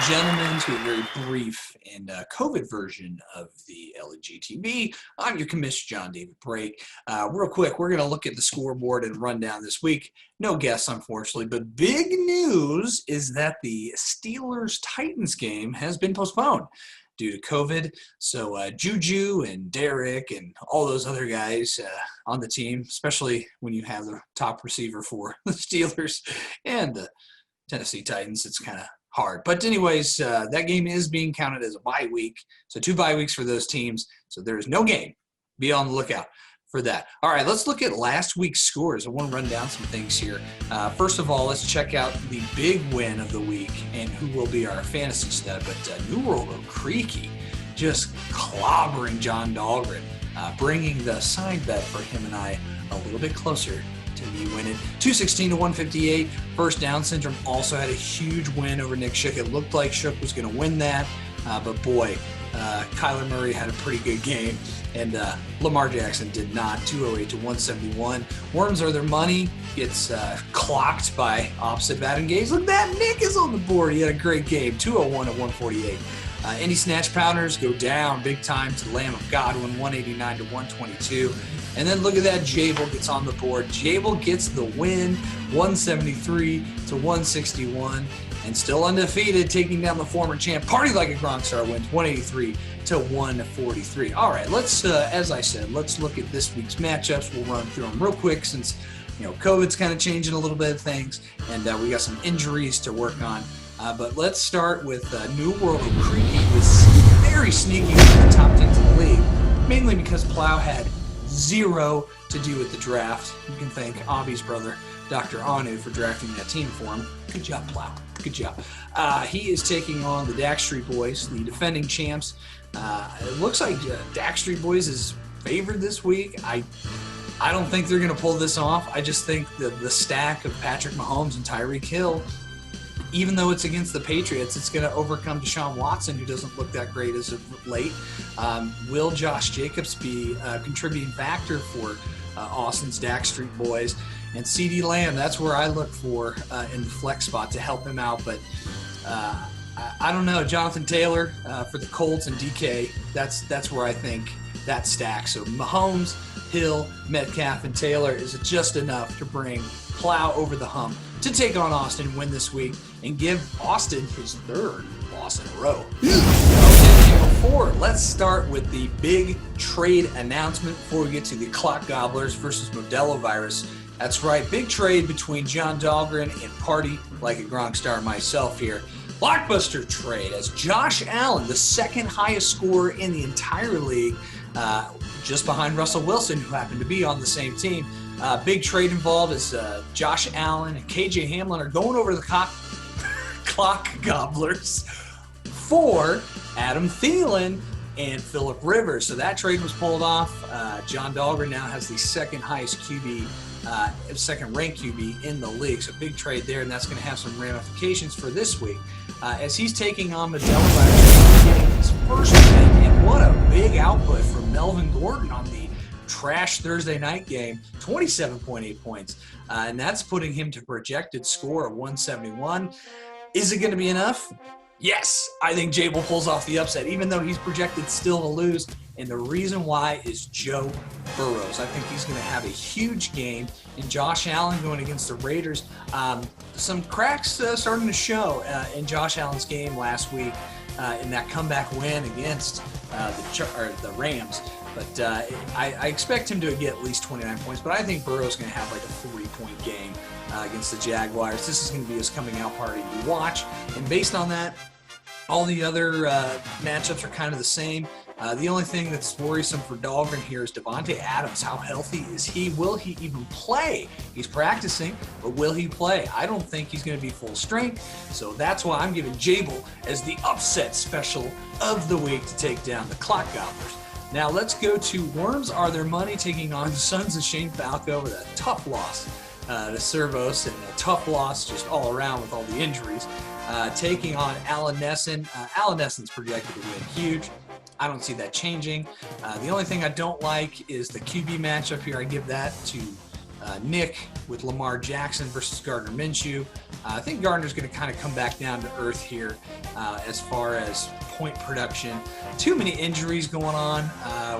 Gentlemen, to a very brief and COVID version of the LGTV. I'm your commissioner, John David Brake. Real quick, we're going to look at the scoreboard and rundown this week. No guests, unfortunately, but big news is that the Steelers-Titans game has been postponed due to COVID. So Juju and Derek and all those other guys on the team, especially when you have the top receiver for the Steelers and the Tennessee Titans, it's kind of hard. But anyways, that game is being counted as a bye week. So 2 bye weeks for those teams. So there is no game. Be on the lookout for that. All right, let's look at last week's scores. I want to run down some things here. First of all, let's check out the big win of the week and who will be our fantasy stud. But New World Creaky just clobbering John Dahlgren, bringing the side bet for him and I a little bit closer to me winning 216 to 158. First Down Syndrome also had a huge win over Nick Shook. It looked like Shook was going to win that, but boy, Kyler Murray had a pretty good game, and Lamar Jackson did not. 208 to 171. Worms are their money. Gets clocked by opposite batting gaze. Look at that, Nick is on the board. He had a great game. 201 to 148. Any snatch pounders go down big time to Lamb of Godwin, 189 to 122. And then look at that, Jabel gets on the board. Jabel gets the win, 173 to 161, and still undefeated, taking down the former champ. Party Like a Gronk Star wins, 183 to 143. All right, let's, as I said, let's look at this week's matchups. We'll run through them real quick since, COVID's kind of changing a little bit of things, and we got some injuries to work on. But let's start with New World Creaky, who was very sneaky in the top 10 of the league, mainly because Plow had zero to do with the draft. You can thank Avi's brother, Dr. Anu, for drafting that team for him. Good job, Plow. Good job. He is taking on the Dak Street Boys, the defending champs. It looks like Dak Street Boys is favored this week. I don't think they're going to pull this off. I just think that the stack of Patrick Mahomes and Tyreek Hill, even though it's against the Patriots, it's going to overcome Deshaun Watson, who doesn't look that great as of late. Will Josh Jacobs be a contributing factor for Austin's Dak Street Boys? And CeeDee Lamb, that's where I look for in the flex spot to help him out. But I don't know. Jonathan Taylor for the Colts and DK, that's where I think that stack. So Mahomes, Hill, Metcalf, and Taylor is just enough to bring Plow over the hump to take on Austin and win this week and give Austin his 3rd loss in a row. Okay, let's start with the big trade announcement before we get to the Clock Gobblers versus Modelo Virus. That's right, big trade between John Dahlgren and Party Like a Gronk Star myself here. Blockbuster trade as Josh Allen, the 2nd highest scorer in the entire league, just behind Russell Wilson, who happened to be on the same team. Big trade involved as Josh Allen and KJ Hamlin are going over to the Clock Gobblers for Adam Thielen and Phillip Rivers. So that trade was pulled off. John Dahlgren now has the 2nd highest QB, 2nd ranked QB in the league. So big trade there, and that's going to have some ramifications for this week. As he's taking on Modelo Virus, getting his first win, and what a big output from Melvin Gordon on the trash Thursday night game, 27.8 points. And that's putting him to projected score of 171. Is it going to be enough? Yes, I think Jabel pulls off the upset, even though he's projected still to lose. And the reason why is Joe Burrows. I think he's going to have a huge game. And Josh Allen going against the Raiders. Some cracks starting to show in Josh Allen's game last week in that comeback win against the Rams. But I expect him to get at least 29 points. But I think Burrow's going to have like a 40-point game against the Jaguars. This is going to be his coming out party to watch. And based on that, all the other matchups are kind of the same. The only thing that's worrisome for Dahlgren here is Devontae Adams. How healthy is he? Will he even play? He's practicing, but will he play? I don't think he's going to be full strength, so that's why I'm giving Jabel as the upset special of the week to take down the Clock Gobblers. Now let's go to Worms Are Their Money taking on Sons of Shane Falco with a tough loss to Servos, and a tough loss just all around with all the injuries. Taking on Alan Nesson. Alan Nesson's projected to win huge. I don't see that changing. The only thing I don't like is the QB matchup here. I give that to Nick with Lamar Jackson versus Gardner Minshew. I think Gardner's going to kind of come back down to earth here as far as point production. Too many injuries going on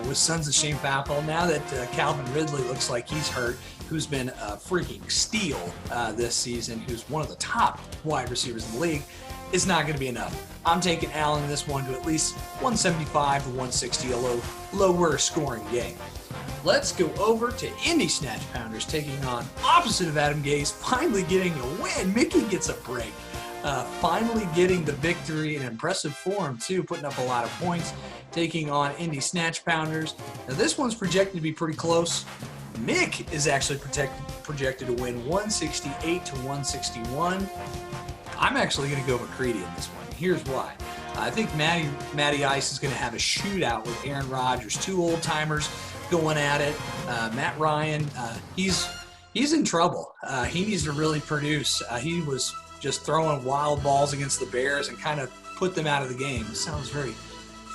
with Sons of Shane Falco. Now that Calvin Ridley looks like he's hurt, who's been a freaking steal this season, who's one of the top wide receivers in the league, is not going to be enough. I'm taking Allen in this one to at least 175 to 160, a lower scoring game. Let's go over to Indy Snatch Pounders taking on opposite of Adam Gase, finally getting a win. Mickey gets a break. Finally getting the victory in impressive form too, putting up a lot of points, taking on Indy Snatch Pounders. Now this one's projected to be pretty close. Mick is actually projected to win 168 to 161. I'm actually going to go McCready in this one. Here's why. I think Matty Ice is going to have a shootout with Aaron Rodgers, two old timers going at it. Matt Ryan, he's in trouble. He needs to really produce. He was just throwing wild balls against the Bears and kind of put them out of the game. It sounds very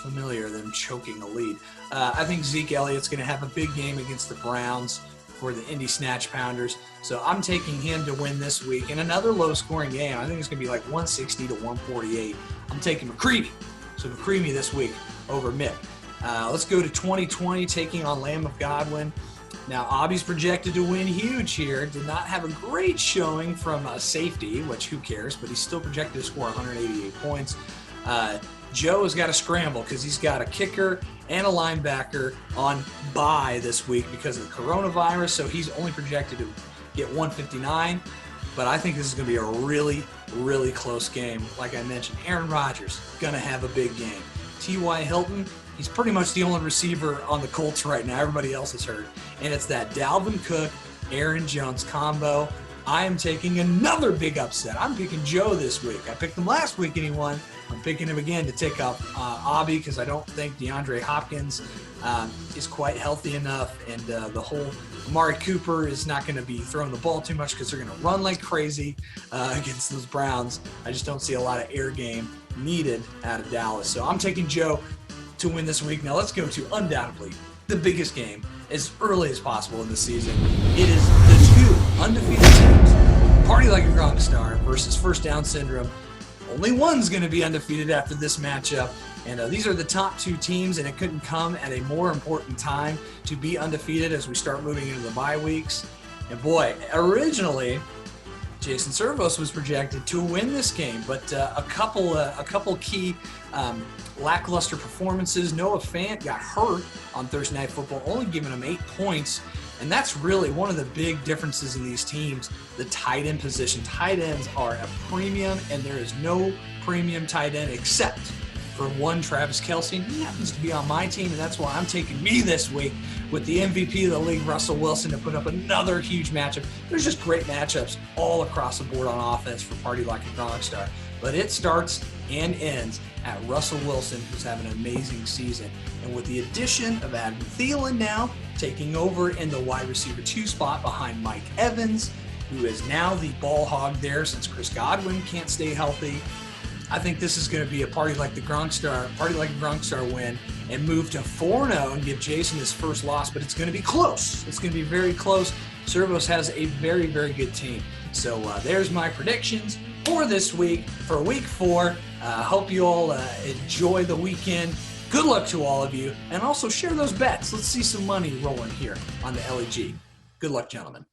familiar, them choking a lead. I think Zeke Elliott's going to have a big game against the Browns for the Indy Snatch Pounders. So I'm taking him to win this week in another low-scoring game. I think it's going to be like 160 to 148. I'm taking McCready. So McCready this week over Mick. Let's go to 2020, taking on Lamb of Godwin. Now, Obby's projected to win huge here. Did not have a great showing from safety, which who cares, but he's still projected to score 188 points. Joe has got to scramble because he's got a kicker and a linebacker on bye this week because of the coronavirus, so he's only projected to get 159. But I think this is going to be a really, really close game. Like I mentioned, Aaron Rodgers going to have a big game. T.Y. Hilton, he's pretty much the only receiver on the Colts right now. Everybody else is hurt. And it's that Dalvin Cook, Aaron Jones combo. I am taking another big upset. I'm picking Joe this week. I picked him last week and he won. I'm picking him again to take up Obby because I don't think DeAndre Hopkins is quite healthy enough. And the whole Amari Cooper is not going to be throwing the ball too much because they're going to run like crazy against those Browns. I just don't see a lot of air game needed out of Dallas. So I'm taking Joe to win this week. Now let's go to undoubtedly the biggest game as early as possible in the season. It is the two undefeated teams, Party Like a Gronk Star versus First Down Syndrome. Only one's going to be undefeated after this matchup. And these are the top two teams, and it couldn't come at a more important time to be undefeated as we start moving into the bye weeks. And boy, originally, Jason Servos was projected to win this game, but a couple key lackluster performances. Noah Fant got hurt on Thursday Night Football, only giving him 8 points. And that's really one of the big differences in these teams, the tight end position. Tight ends are a premium, and there is no premium tight end except for one Travis Kelce. He happens to be on my team, and that's why I'm taking me this week with the MVP of the league, Russell Wilson, to put up another huge matchup. There's just great matchups all across the board on offense for Party Like a Gronk Star. But it starts and ends at Russell Wilson, who's having an amazing season. And with the addition of Adam Thielen now taking over in the wide receiver 2 spot behind Mike Evans, who is now the ball hog there since Chris Godwin can't stay healthy. I think this is going to be a Party Like a Gronk Star win and move to 4-0 and give Jason his first loss, but it's going to be close. It's going to be very close. Servos has a very, very good team. So there's my predictions for this week, for week 4. Hope you all enjoy the weekend. Good luck to all of you, and also share those bets. Let's see some money rolling here on the LEG. Good luck, gentlemen.